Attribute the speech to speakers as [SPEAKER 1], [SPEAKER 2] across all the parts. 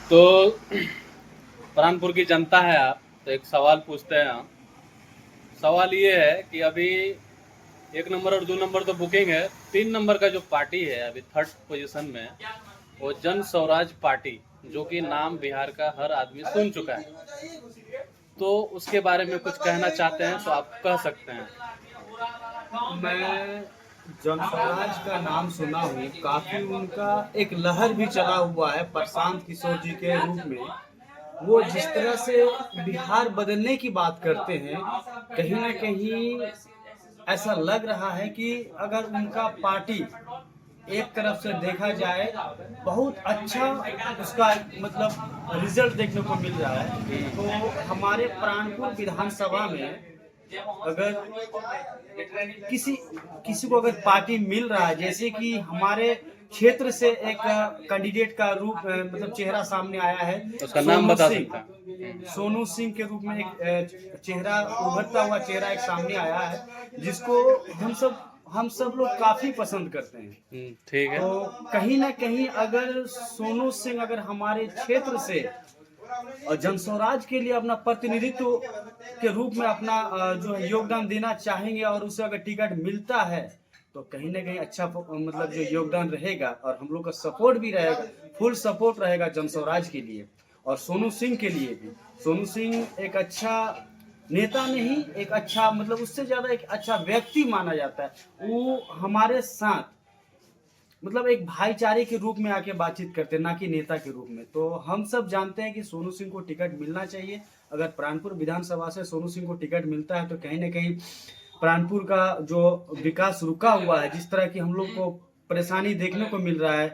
[SPEAKER 1] तो प्राणपुर की जनता है आप, तो एक सवाल पूछते हैं हम। सवाल ये है कि अभी 1 नंबर और 2 नंबर तो बुकिंग है, 3 नंबर का जो पार्टी है अभी थर्ड पोजीशन में, वो जन स्वराज पार्टी, जो कि नाम बिहार का हर आदमी सुन चुका है। तो उसके बारे में कुछ कहना चाहते हैं तो आप कह सकते हैं।
[SPEAKER 2] मैं जनस्वराज का नाम सुना हूँ, काफी उनका एक लहर भी चला हुआ है प्रशांत किशोर जी के रूप में। वो जिस तरह से बिहार बदलने की बात करते हैं, कहीं ना कहीं ऐसा लग रहा है कि अगर उनका पार्टी एक तरफ से देखा जाए, बहुत अच्छा उसका मतलब रिजल्ट देखने को मिल रहा है। तो हमारे प्राणपुर विधानसभा में अगर किसी किसी को अगर पार्टी मिल रहा है, जैसे कि हमारे क्षेत्र से एक कैंडिडेट का रूप मतलब चेहरा सामने आया है,
[SPEAKER 1] उसका नाम
[SPEAKER 2] सोनू
[SPEAKER 1] बता सकता
[SPEAKER 2] सिंह। सोनू सिंह के रूप में एक चेहरा, उभरता हुआ चेहरा एक सामने आया है, जिसको हम सब लोग काफी पसंद करते हैं।
[SPEAKER 1] ठीक है।
[SPEAKER 2] तो कहीं ना कहीं अगर सोनू सिंह अगर हमारे क्षेत्र से और जनस्वराज के लिए अपना प्रतिनिधित्व के रूप में अपना जो है योगदान देना चाहेंगे, और उसे अगर टिकट मिलता है तो कहीं ना कहीं अच्छा मतलब जो योगदान रहेगा, और हम लोग का सपोर्ट भी रहेगा, फुल सपोर्ट रहेगा जनस्वराज के लिए और सोनू सिंह के लिए भी। सोनू सिंह एक अच्छा नेता नहीं, एक अच्छा मतलब उससे ज्यादा एक अच्छा व्यक्ति माना जाता है। वो हमारे साथ मतलब एक भाईचारे के रूप में आके बातचीत करते हैं, ना कि नेता के रूप में। तो हम सब जानते हैं कि सोनू सिंह को टिकट मिलना चाहिए। अगर प्राणपुर विधानसभा से सोनू सिंह को टिकट मिलता है तो कहीं ना कहीं प्राणपुर का जो विकास रुका हुआ है, जिस तरह की हम लोग को परेशानी देखने को मिल रहा है,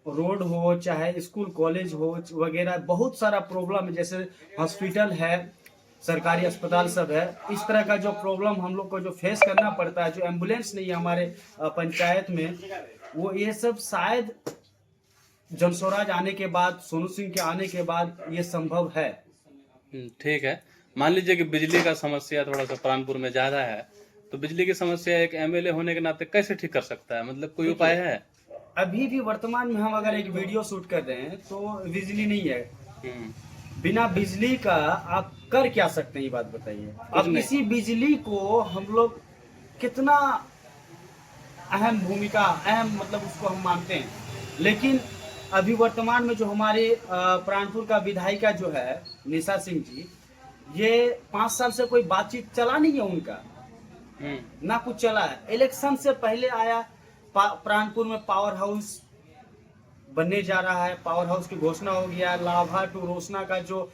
[SPEAKER 2] रोड हो चाहे स्कूल कॉलेज हो वगैरह, बहुत सारा प्रॉब्लम है, जैसे हॉस्पिटल है, सरकारी अस्पताल सब है। इस तरह का जो प्रॉब्लम हम लोग को जो फेस करना पड़ता है, जो एम्बुलेंस नहीं है हमारे पंचायत में, वो ये सब शायद जनस्वराज आने के बाद, सोनू सिंह के आने के बाद ये संभव है।
[SPEAKER 1] ठीक है। मान लीजिए कि बिजली का समस्या थोड़ा सा प्राणपुर में ज़्यादा है, तो बिजली की समस्या एक एमएलए होने के नाते कैसे ठीक कर सकता है? मतलब कोई उपाय
[SPEAKER 2] देखिए,
[SPEAKER 1] है?
[SPEAKER 2] अभी भी वर्तमान में हम अगर एक वीडियो शूट कर रहे हैं तो बिजली नहीं है।
[SPEAKER 1] हम्म,
[SPEAKER 2] बिना बिजली का आप कर क्या सकते हैं, ये बात बताइए।
[SPEAKER 1] कुछ
[SPEAKER 2] अब
[SPEAKER 1] नहीं।
[SPEAKER 2] इसी बिजली को हम लोग कितना अहम भूमिका, अहम मतलब उसको हम मानते हैं, लेकिन अभी वर्तमान में जो हमारे प्राणपुर का विधायिका जो है निशा सिंह जी, ये 5 साल से कोई बातचीत चला नहीं है उनका, ना कुछ चला है। इलेक्शन से पहले आया, प्राणपुर में पावर हाउस बनने जा रहा है, पावर हाउस की घोषणा हो गया। लाभा टू रोसना का जो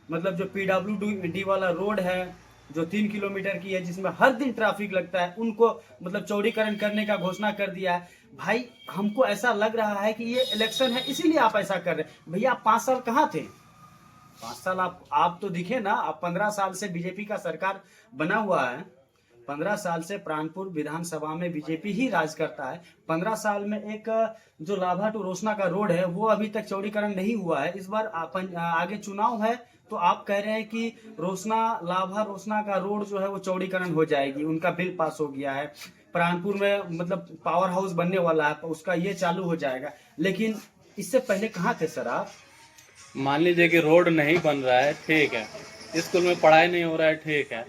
[SPEAKER 2] मतलब जो PWD वाला रोड है, जो 3 किलोमीटर की है, जिसमें हर दिन ट्रैफिक लगता है, उनको मतलब चौड़ीकरण करने का घोषणा कर दिया है। भाई, हमको ऐसा लग रहा है कि ये इलेक्शन है इसीलिए आप ऐसा कर रहे हैं। भैया, आप 5 साल कहाँ थे? 5 साल आप तो दिखे ना। आप 15 साल से बीजेपी का सरकार बना हुआ है। 15 साल से प्राणपुर विधानसभा में बीजेपी ही राज करता है। 15 साल में एक जो लाभा टू रोसना का रोड है, वो अभी तक चौड़ीकरण नहीं हुआ है। इस बार आगे चुनाव है, तो आप कह रहे हैं कि रोसना, लाभा रोसना का रोड जो है वो चौड़ीकरण हो जाएगी, उनका बिल पास हो गया है। प्राणपुर में मतलब पावर हाउस बनने वाला है, उसका ये चालू हो जाएगा। लेकिन इससे पहले कहाँ थे सर आप?
[SPEAKER 1] मान लीजिए कि रोड नहीं बन रहा है, ठीक है, स्कूल में पढ़ाई नहीं हो रहा है, ठीक है,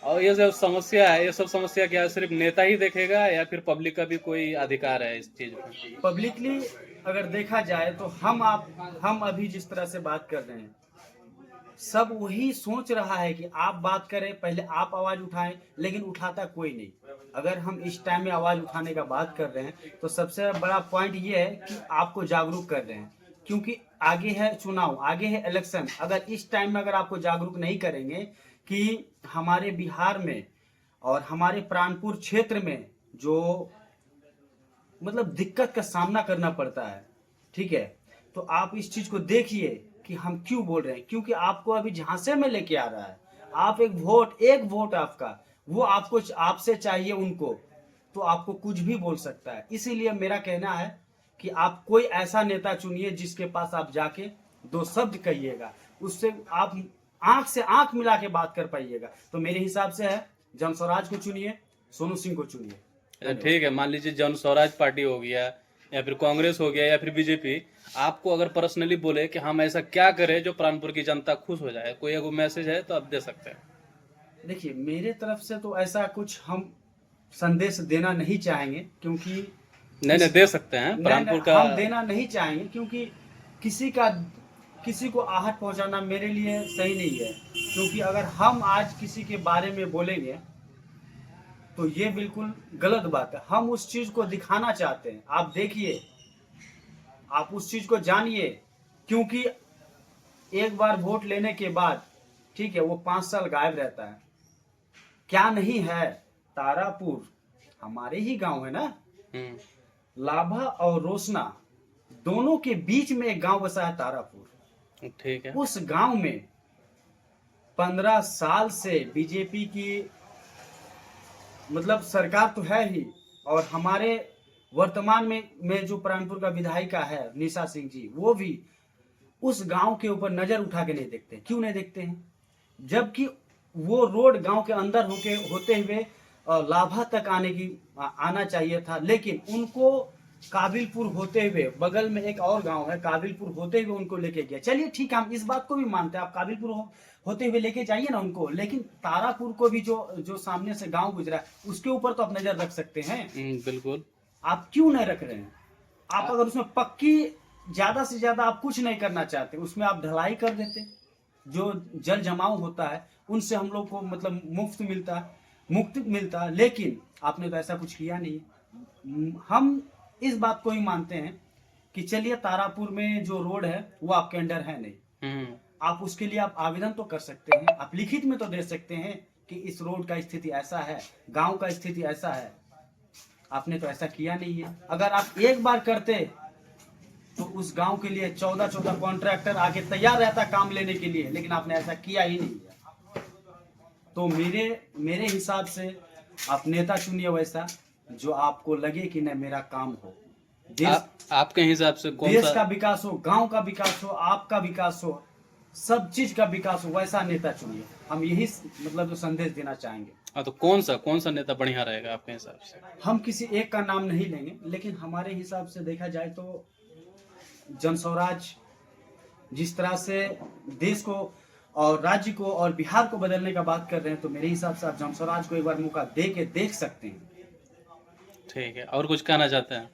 [SPEAKER 1] और ये सब समस्या है, ये सब समस्या क्या सिर्फ नेता ही देखेगा या फिर पब्लिक का भी कोई अधिकार है इस चीज में?
[SPEAKER 2] पब्लिकली अगर देखा जाए तो हम अभी जिस तरह से बात कर रहे हैं, सब वही सोच रहा है कि आप बात करें, पहले आप आवाज उठाएं, लेकिन उठाता कोई नहीं। अगर हम इस टाइम में आवाज उठाने का बात कर रहे हैं तो सबसे बड़ा पॉइंट ये है कि आपको जागरूक कर रहे हैं, क्योंकि आगे है चुनाव, आगे है इलेक्शन। अगर इस टाइम में अगर आपको जागरूक नहीं करेंगे कि हमारे बिहार में और हमारे प्राणपुर क्षेत्र में जो मतलब दिक्कत का सामना करना पड़ता है, ठीक है, तो आप इस चीज को देखिए कि हम क्यों बोल रहे हैं। क्योंकि आपको अभी झांसे में लेके आ रहा है। आप एक वोट आपका, वो आपको आपसे चाहिए उनको, तो आपको कुछ भी बोल सकता है। इसीलिए मेरा कहना है कि आप कोई ऐसा नेता चुनिए जिसके पास आप जाके 2 शब्द कहिएगा, उससे आप आंख से आंख मिला के बात कर पाइएगा। तो मेरे हिसाब से है, जनस्वराज को चुनिए, सोनू सिंह को चुनिए।
[SPEAKER 1] अच्छा
[SPEAKER 2] धन्यवाद।
[SPEAKER 1] ठीक है, मान लीजिए जन स्वराज पार्टी हो गया या फिर कांग्रेस हो गया या फिर बीजेपी, आपको अगर पर्सनली बोले कि हम ऐसा क्या करें जो प्राणपुर की जनता खुश हो जाए, कोई एगो मैसेज है तो आप दे सकते हैं।
[SPEAKER 2] देखिए, मेरे तरफ से तो ऐसा कुछ हम संदेश देना नहीं चाहेंगे, क्योंकि
[SPEAKER 1] नहीं नहीं, दे सकते हैं
[SPEAKER 2] नहीं नहीं,
[SPEAKER 1] प्राणपुर का।
[SPEAKER 2] हम देना नहीं चाहेंगे, क्योंकि किसी को आहत पहुंचाना मेरे लिए सही नहीं है। क्योंकि अगर हम आज किसी के बारे में बोलेंगे तो ये बिल्कुल गलत बात है। हम उस चीज को दिखाना चाहते हैं, आप देखिए, आप उस चीज को जानिए। क्योंकि एक बार वोट लेने के बाद, ठीक है, वो 5 साल गायब रहता है। क्या नहीं है, तारापुर हमारे ही गांव है ना। लाभा और रोशना दोनों के बीच में एक गांव बसा है तारापुर।
[SPEAKER 1] ठीक है।
[SPEAKER 2] उस गांव में 15 साल से बीजेपी की मतलब सरकार तो है ही, और हमारे वर्तमान में जो प्राणपुर का विधायिका है निशा सिंह जी, वो भी उस गांव के ऊपर नजर उठा के नहीं देखते। क्यों नहीं देखते हैं? जबकि वो रोड गांव के अंदर होते हुए लाभा तक आना चाहिए था, लेकिन उनको काबिलपुर होते हुए, बगल में एक और गांव है, काबिलपुर होते हुए उनको लेके गया। चलिए ठीक है, हम इस बात को भी मानते हैं, आप काबिलपुर होते हुए लेके जाइए ना उनको, लेकिन तारापुर को भी जो सामने से गांव गुजरा है उसके ऊपर तो आप नजर रख सकते हैं।
[SPEAKER 1] बिल्कुल।
[SPEAKER 2] आप क्यों नहीं रख रहे हैं? आप अगर उसमें पक्की ज्यादा से ज्यादा आप कुछ नहीं करना चाहते, उसमें आप ढलाई कर देते, जो जल जमाव होता है उनसे हम लोग को मतलब मुक्त मिलता, लेकिन आपने तो ऐसा कुछ किया नहीं। हम इस बात को ही मानते हैं कि चलिए, तारापुर में जो रोड है वो आपके अंडर है नहीं, आप उसके लिए आप आवेदन तो कर सकते हैं, आप लिखित में तो दे सकते हैं कि इस रोड का स्थिति ऐसा है, गांव का स्थिति ऐसा है। आपने तो ऐसा किया नहीं है। अगर आप एक बार करते तो उस गांव के लिए 14 कॉन्ट्रैक्टर आके तैयार रहता काम लेने के लिए, लेकिन आपने ऐसा किया ही नहीं है। तो मेरे हिसाब से आप नेता चुनिए वैसा जो आपको लगे कि नहीं, मेरा काम हो,
[SPEAKER 1] आपके हिसाब से कौन
[SPEAKER 2] देश
[SPEAKER 1] सा
[SPEAKER 2] का विकास हो, गांव का विकास हो, आपका विकास हो, सब चीज का विकास हो, वैसा नेता चुनिए। हम यही मतलब जो संदेश देना चाहेंगे।
[SPEAKER 1] तो कौन सा नेता बढ़िया रहेगा आपके हिसाब से?
[SPEAKER 2] हम किसी एक का नाम नहीं लेंगे, लेकिन हमारे हिसाब से देखा जाए तो जनस्वराज जिस तरह से देश को और राज्य को और बिहार को बदलने का बात कर रहे हैं, तो मेरे हिसाब से आप जनस्वराज को एक बार मौका दे के देख सकते हैं।
[SPEAKER 1] ठीक है, और कुछ कहना चाहते हैं?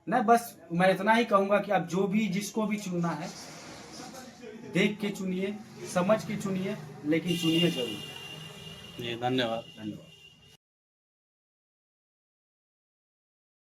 [SPEAKER 2] नहीं, बस मैं इतना ही कहूंगा कि आप जिसको भी चुनना है, देख के चुनिए, समझ के चुनिए, लेकिन चुनिए जरूर।
[SPEAKER 1] जी, धन्यवाद।
[SPEAKER 2] धन्यवाद।